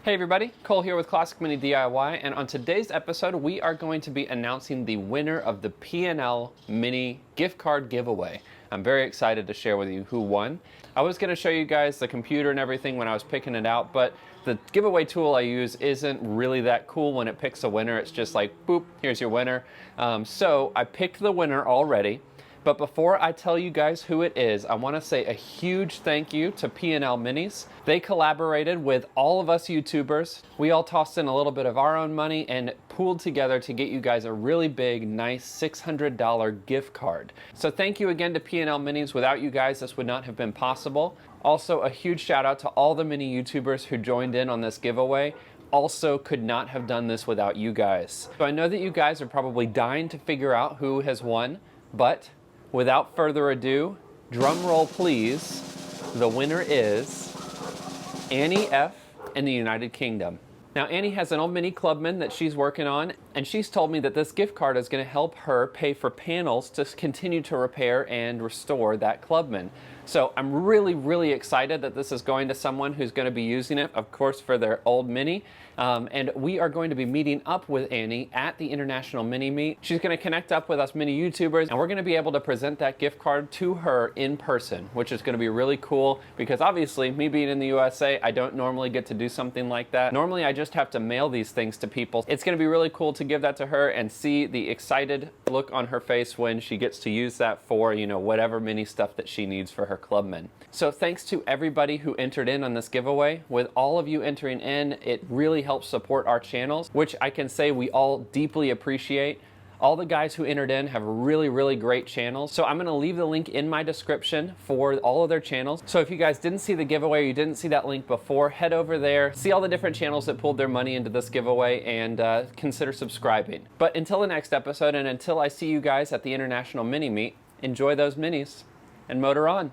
Hey everybody, Cole here with Classic Mini DIY, and on today's episode we are going to be announcing the winner of the P&L Mini gift card giveaway. I'm very excited to share with you who won. I was going to show you guys the computer and everything when I was picking it out, but the giveaway tool I use isn't really that cool when it picks a winner. It's just like, boop, here's your winner. So I picked the winner already. But before I tell you guys who it is, I want to say a huge thank you to P&L Minis. They collaborated with all of us YouTubers. We all tossed in a little bit of our own money and pooled together to get you guys a really big, nice $600 gift card. So thank you again to P&L Minis. Without you guys, this would not have been possible. Also, a huge shout out to all the mini YouTubers who joined in on this giveaway. Also could not have done this without you guys. So I know that you guys are probably dying to figure out who has won, but without further ado, drum roll please, the winner is Annie F. in the United Kingdom. Now Annie has an old Mini Clubman that she's working on, and she's told me that this gift card is going to help her pay for panels to continue to repair and restore that Clubman. So I'm really excited that this is going to someone who's going to be using it, of course, for their old Mini. And we are going to be meeting up with Annie at the International Mini Meet. She's going to connect up with us mini YouTubers, and we're going to be able to present that gift card to her in person, which is going to be really cool because obviously, me being in the USA, I don't normally get to do something like that. Normally, I just have to mail these things to people. It's going to be really cool to give that to her and see the excited look on her face when she gets to use that for, you know, whatever mini stuff that she needs for her Clubman. So thanks to everybody who entered in on this giveaway. With all of you entering in, it really helps support our channels, which I can say we all deeply appreciate. All the guys who entered in have really great channels. So I'm gonna leave the link in my description for all of their channels. So if you guys didn't see the giveaway or you didn't see that link before, head over there, see all the different channels that pulled their money into this giveaway, and consider subscribing. But until the next episode, and until I see you guys at the International Mini Meet, enjoy those minis and motor on.